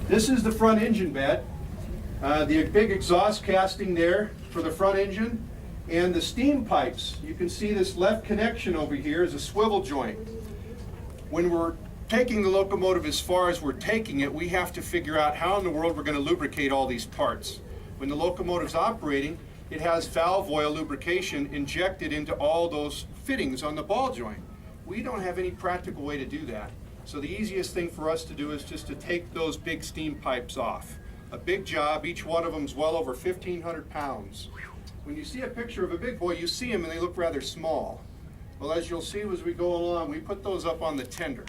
This is the front engine bed. The big exhaust casting there for the front engine, and the steam pipes. You can see this left connection over here is a swivel joint. When we're taking the locomotive as far as we're taking it, we have to figure out how in the world we're going to lubricate all these parts. When the locomotive's operating, it has valve oil lubrication injected into all those fittings on the ball joint. We don't have any practical way to do that. So the easiest thing for us to do is just to take those big steam pipes off. A big job, each one of them is well over 1,500 pounds. When you see a picture of a big boy, you see them and they look rather small. Well, as you'll see as we go along, we put those up on the tender.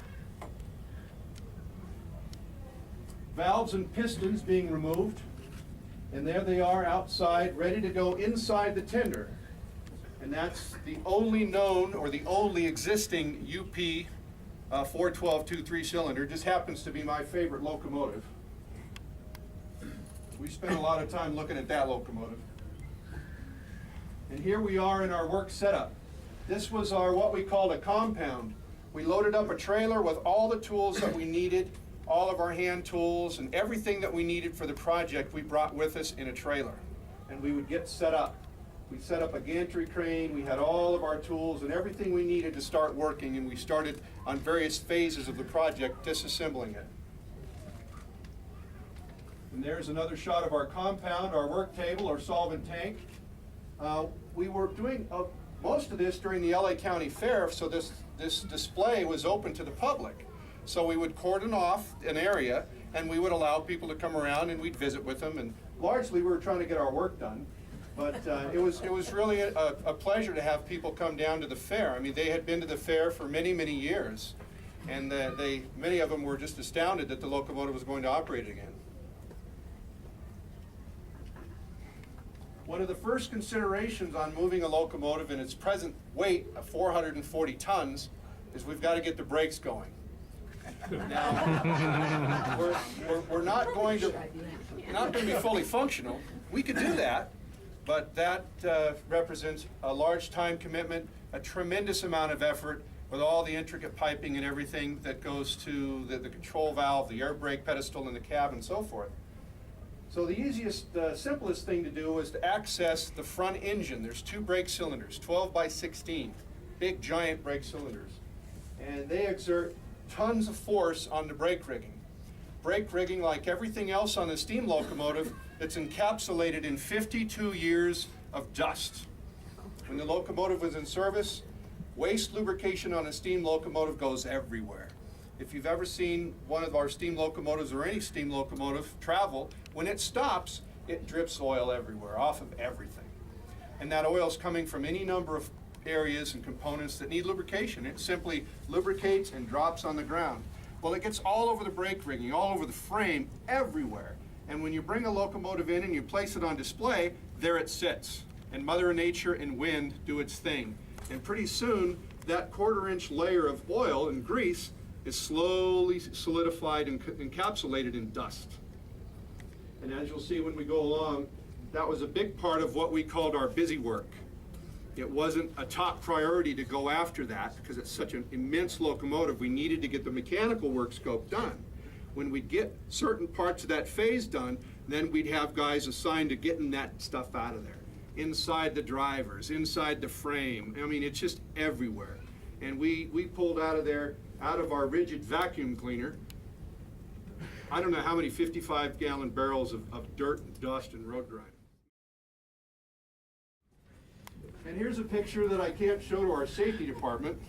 Valves and pistons being removed, and there they are outside, ready to go inside the tender. And that's the only known or the only existing UP 412 2-3-cylinder. Just happens to be my favorite locomotive. We spent a lot of time looking at that locomotive. And here we are in our work setup. This was our what we called a compound. We loaded up a trailer with all the tools that we needed, all of our hand tools and everything that we needed for the project we brought with us in a trailer. And we would get set up. We set up a gantry crane, we had all of our tools and everything we needed to start working, and we started on various phases of the project disassembling it. And there's another shot of our compound, our work table, our solvent tank. We were doing most of this during the LA County Fair, so this display was open to the public. So we would cordon off an area and we would allow people to come around and we'd visit with them, and largely we were trying to get our work done. But it was really a pleasure to have people come down to the fair. I mean, they had been to the fair for many, many years, and many of them were just astounded that the locomotive was going to operate again. One of the first considerations on moving a locomotive in its present weight of 440 tons is we've got to get the brakes going. Now, we're not going to be fully functional. We could do that, but that represents a large time commitment, a tremendous amount of effort with all the intricate piping and everything that goes to the control valve, the air brake pedestal in the cab, and so forth. So the easiest, simplest thing to do is to access the front engine. There's two brake cylinders, 12 by 16, big giant brake cylinders. And they exert tons of force on the brake rigging. Brake rigging, like everything else on the steam locomotive, it's encapsulated in 52 years of dust. When the locomotive was in service, waste lubrication on a steam locomotive goes everywhere. If you've ever seen one of our steam locomotives or any steam locomotive travel, when it stops, it drips oil everywhere, off of everything. And that oil is coming from any number of areas and components that need lubrication. It simply lubricates and drops on the ground. Well, it gets all over the brake rigging, all over the frame, everywhere. And when you bring a locomotive in and you place it on display, there it sits. And Mother Nature and wind do its thing. And pretty soon, that quarter-inch layer of oil and grease is slowly solidified and encapsulated in dust. And as you'll see when we go along, that was a big part of what we called our busy work. It wasn't a top priority to go after that because it's such an immense locomotive. We needed to get the mechanical work scope done. When we get certain parts of that phase done, then we'd have guys assigned to getting that stuff out of there. Inside the drivers, inside the frame. I mean, it's just everywhere. And we pulled out of there, out of our rigid vacuum cleaner, I don't know how many 55-gallon barrels of dirt and dust and road grime. And here's a picture that I can't show to our safety department.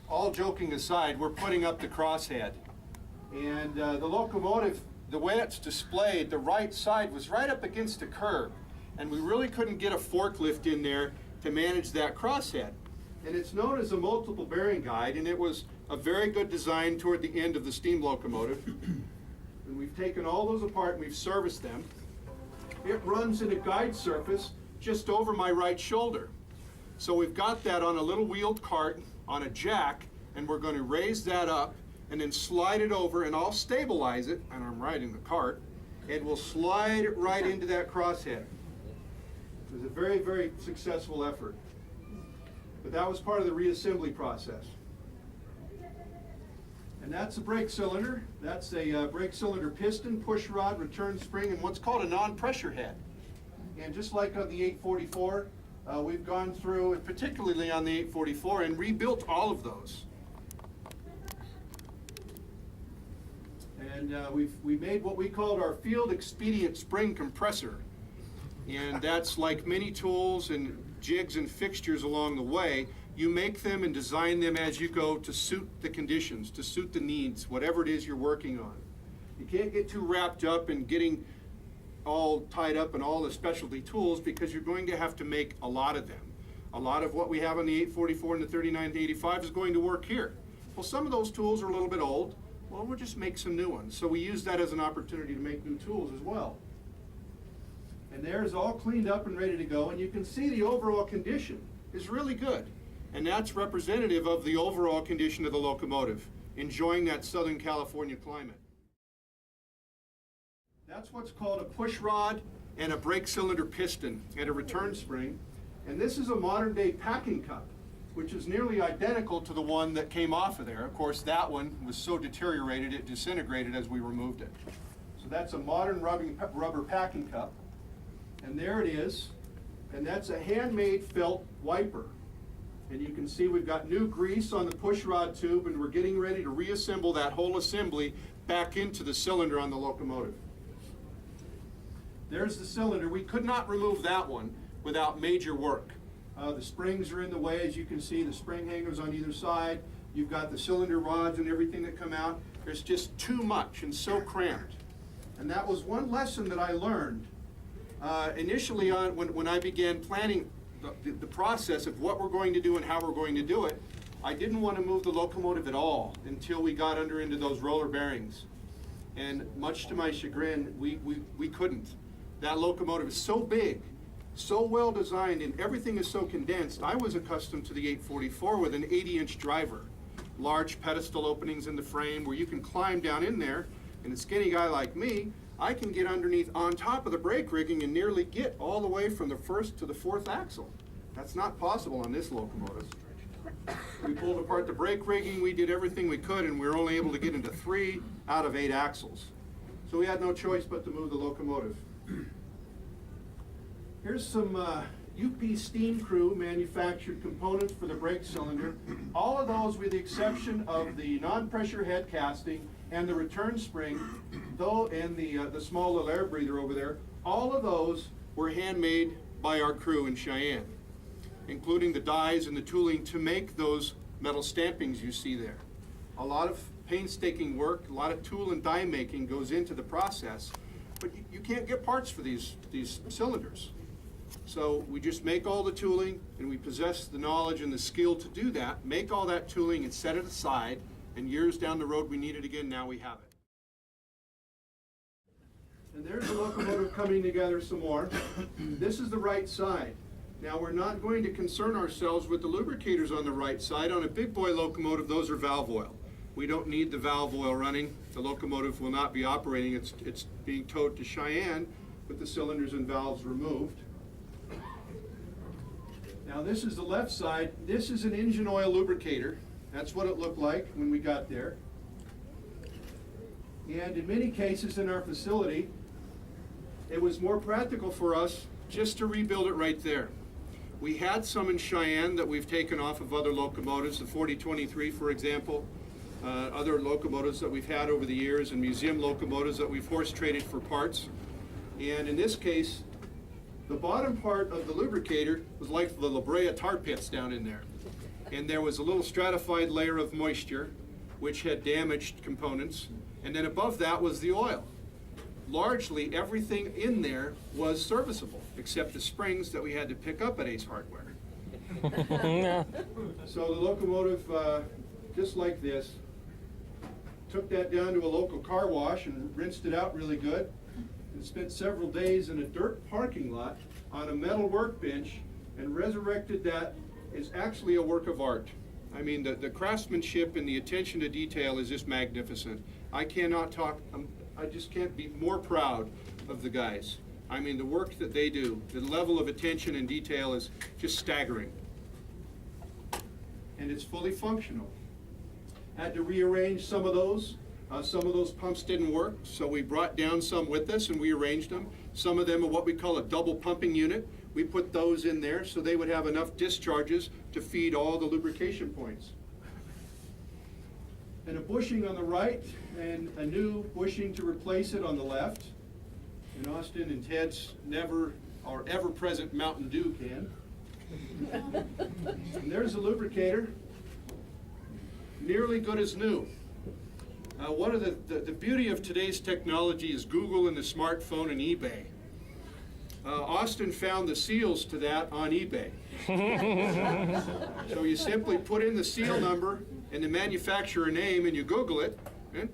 All joking aside, we're putting up the crosshead. And the locomotive, the way it's displayed, the right side was right up against the curb. And we really couldn't get a forklift in there to manage that crosshead. And it's known as a multiple bearing guide, and it was a very good design toward the end of the steam locomotive. And we've taken all those apart and we've serviced them. It runs in a guide surface just over my right shoulder. So we've got that on a little wheeled cart on a jack, and we're going to raise that up and then slide it over, and I'll stabilize it, and I'm riding the cart, and we'll slide it right into that crosshead. It was a very, very successful effort. But that was part of the reassembly process. And that's a brake cylinder. That's a brake cylinder piston, push rod, return spring, and what's called a non-pressure head. And just like on the 844, we've gone through, particularly on the 844, and rebuilt all of those. And we made what we called our field expedient spring compressor. And that's like many tools and jigs and fixtures along the way. You make them and design them as you go to suit the conditions, to suit the needs, whatever it is you're working on. You can't get too wrapped up in getting all tied up in all the specialty tools, because you're going to have to make a lot of them. A lot of what we have on the 844 and the 3985 is going to work here. Well, some of those tools are a little bit old. Well, we'll just make some new ones. So we use that as an opportunity to make new tools as well. And there's all cleaned up and ready to go, and you can see the overall condition is really good. And that's representative of the overall condition of the locomotive, enjoying that Southern California climate. That's what's called a push rod and a brake cylinder piston and a return spring. And this is a modern day packing cup, which is nearly identical to the one that came off of there. Of course, that one was so deteriorated it disintegrated as we removed it. So that's a modern rubber packing cup. And there it is. And that's a handmade felt wiper. And you can see we've got new grease on the push rod tube, and we're getting ready to reassemble that whole assembly back into the cylinder on the locomotive. There's the cylinder. We could not remove that one without major work. The springs are in the way, as you can see, the spring hangers on either side. You've got the cylinder rods and everything that come out. There's just too much and so cramped. And that was one lesson that I learned initially on when I began planning the process of what we're going to do and how we're going to do it. I didn't want to move the locomotive at all until we got into those roller bearings. And much to my chagrin, we couldn't. That locomotive is so big, so well designed, and everything is so condensed. I was accustomed to the 844 with an 80-inch driver, large pedestal openings in the frame where you can climb down in there, and a skinny guy like me, I can get underneath on top of the brake rigging and nearly get all the way from the first to the fourth axle. That's not possible on this locomotive. We pulled apart the brake rigging, we did everything we could, and we were only able to get into 3 out of 8 axles. So we had no choice but to move the locomotive. Here's some UP Steam Crew manufactured components for the brake cylinder. All of those, with the exception of the non-pressure head casting and the return spring, though, and the small little air breather over there, all of those were handmade by our crew in Cheyenne, including the dies and the tooling to make those metal stampings you see there. A lot of painstaking work, a lot of tool and die making goes into the process, but you can't get parts for these cylinders. So we just make all the tooling, and we possess the knowledge and the skill to do that, make all that tooling and set it aside, and years down the road we need it again, now we have it. And there's the locomotive coming together some more. This is the right side. Now we're not going to concern ourselves with the lubricators on the right side. On a big boy locomotive, those are valve oil. We don't need the valve oil running. The locomotive will not be operating. It's being towed to Cheyenne with the cylinders and valves removed. Now this is the left side. This is an engine oil lubricator. That's what it looked like when we got there. And in many cases in our facility, it was more practical for us just to rebuild it right there. We had some in Cheyenne that we've taken off of other locomotives, the 4023, for example, other locomotives that we've had over the years, and museum locomotives that we've horse traded for parts. And in this case, the bottom part of the lubricator was like the La Brea tar pits down in there. And there was a little stratified layer of moisture, which had damaged components. And then above that was the oil. Largely everything in there was serviceable, except the springs that we had to pick up at Ace Hardware. So the locomotive, just like this, took that down to a local car wash and rinsed it out really good, and spent several days in a dirt parking lot on a metal workbench and resurrected that. Is actually a work of art. I mean, the craftsmanship and the attention to detail is just magnificent. I cannot talk, I just can't be more proud of the guys. I mean, the work that they do, the level of attention and detail is just staggering. And it's fully functional. Had to rearrange some of those. Some of those pumps didn't work, so we brought down some with us and we arranged them. Some of them are what we call a double pumping unit. We put those in there so they would have enough discharges to feed all the lubrication points. And a bushing on the right and a new bushing to replace it on the left. And Austin and Ted's never or ever-present Mountain Dew can. And there's a lubricator, nearly good as new. One of the beauty of today's technology is Google and the smartphone and eBay. Austin found the seals to that on eBay. So you simply put in the seal number and the manufacturer name and you Google it, and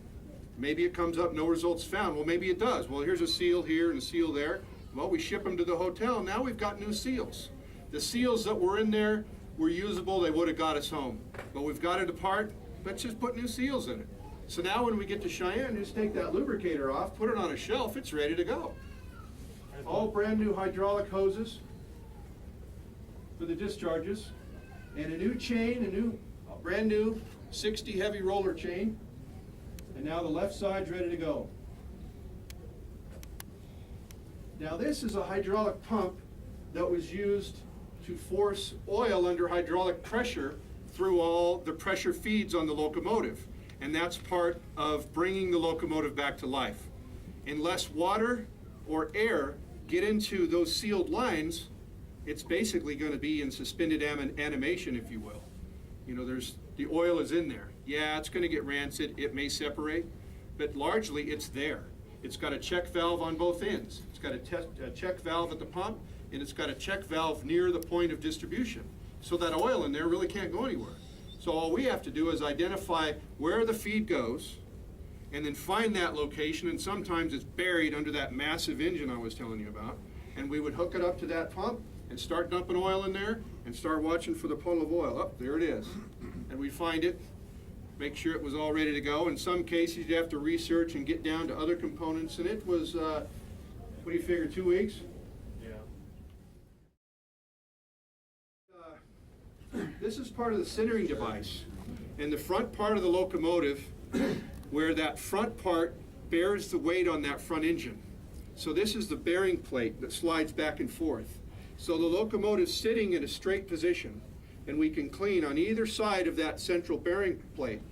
maybe it comes up no results found. Well, maybe it does. Well, here's a seal here and a seal there. Well, we ship them to the hotel. Now we've got new seals. The seals that were in there were usable. They would have got us home. But we've got it apart. Let's just put new seals in it. So now when we get to Cheyenne, just take that lubricator off, put it on a shelf, it's ready to go. All brand new hydraulic hoses for the discharges, and a new chain, a brand new 60 heavy roller chain. And now the left side's ready to go. Now this is a hydraulic pump that was used to force oil under hydraulic pressure through all the pressure feeds on the locomotive. And that's part of bringing the locomotive back to life. Unless water or air get into those sealed lines, it's basically going to be in suspended animation, if you will. You know, the oil is in there. Yeah, it's going to get rancid, it may separate, but largely it's there. It's got a check valve on both ends. It's got a check valve at the pump, and it's got a check valve near the point of distribution. So that oil in there really can't go anywhere. So all we have to do is identify where the feed goes, and then find that location, and sometimes it's buried under that massive engine I was telling you about, and we would hook it up to that pump and start dumping oil in there and start watching for the puddle of oil. Oh, there it is. And we'd find it, make sure it was all ready to go. In some cases, you have to research and get down to other components, and it was, what do you figure, 2 weeks? This is part of the centering device. And the front part of the locomotive, where that front part bears the weight on that front engine. So this is the bearing plate that slides back and forth. So the locomotive's sitting in a straight position, and we can clean on either side of that central bearing plate.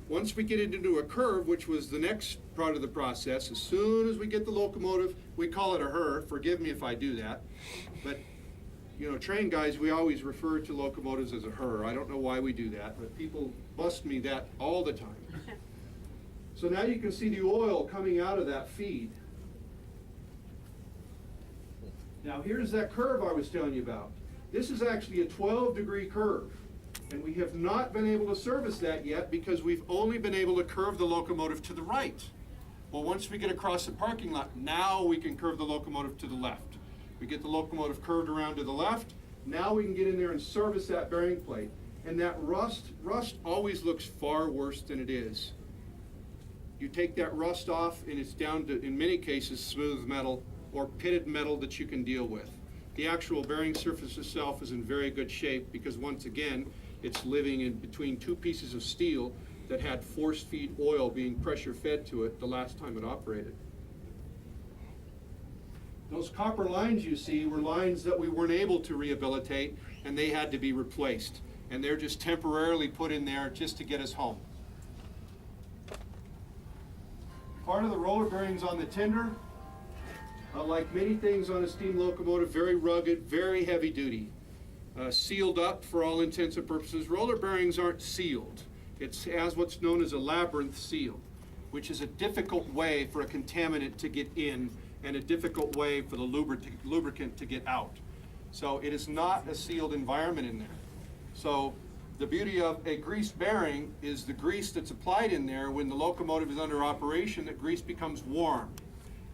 Once we get it into a curve, which was the next part of the process, as soon as we get the locomotive, we call it a her, forgive me if I do that, but you know, train guys, we always refer to locomotives as a her. I don't know why we do that, but people bust me that all the time. So now you can see the oil coming out of that feed. Now here's that curve I was telling you about. This is actually a 12-degree curve, and we have not been able to service that yet because we've only been able to curve the locomotive to the right. Well, once we get across the parking lot, now we can curve the locomotive to the left. We get the locomotive curved around to the left. Now we can get in there and service that bearing plate. And that rust always looks far worse than it is. You take that rust off and it's down to, in many cases, smooth metal or pitted metal that you can deal with. The actual bearing surface itself is in very good shape because once again, it's living in between two pieces of steel that had force feed oil being pressure fed to it the last time it operated. Those copper lines you see were lines that we weren't able to rehabilitate, and they had to be replaced. And they're just temporarily put in there just to get us home. Part of the roller bearings on the tender, like many things on a steam locomotive, very rugged, very heavy duty. Sealed up for all intents and purposes. Roller bearings aren't sealed. It has what's known as a labyrinth seal, which is a difficult way for a contaminant to get in and a difficult way for the lubricant to get out. So it is not a sealed environment in there. So the beauty of a grease bearing is the grease that's applied in there when the locomotive is under operation, that grease becomes warm.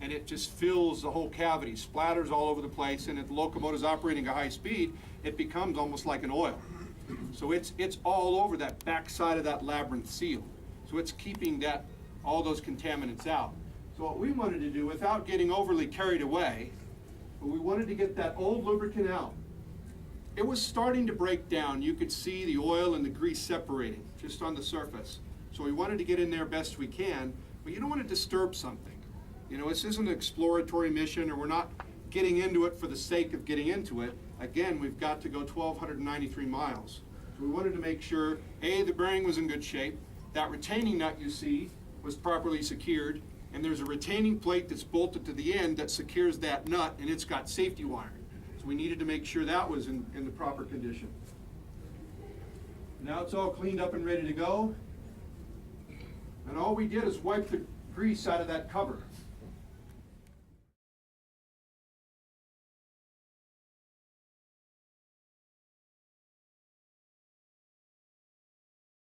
And it just fills the whole cavity, splatters all over the place, and if the locomotive is operating at high speed, it becomes almost like an oil. So it's all over that back side of that labyrinth seal. So it's keeping all those contaminants out. So what we wanted to do, without getting overly carried away, we wanted to get that old lubricant out. It was starting to break down. You could see the oil and the grease separating just on the surface. So we wanted to get in there best we can, but you don't want to disturb something. You know, this isn't an exploratory mission, or we're not getting into it for the sake of getting into it. Again, we've got to go 1,293 miles. So we wanted to make sure, A, the bearing was in good shape, that retaining nut you see was properly secured, and there's a retaining plate that's bolted to the end that secures that nut, and it's got safety wiring. So we needed to make sure that was in the proper condition. Now it's all cleaned up and ready to go. And all we did is wipe the grease out of that cover.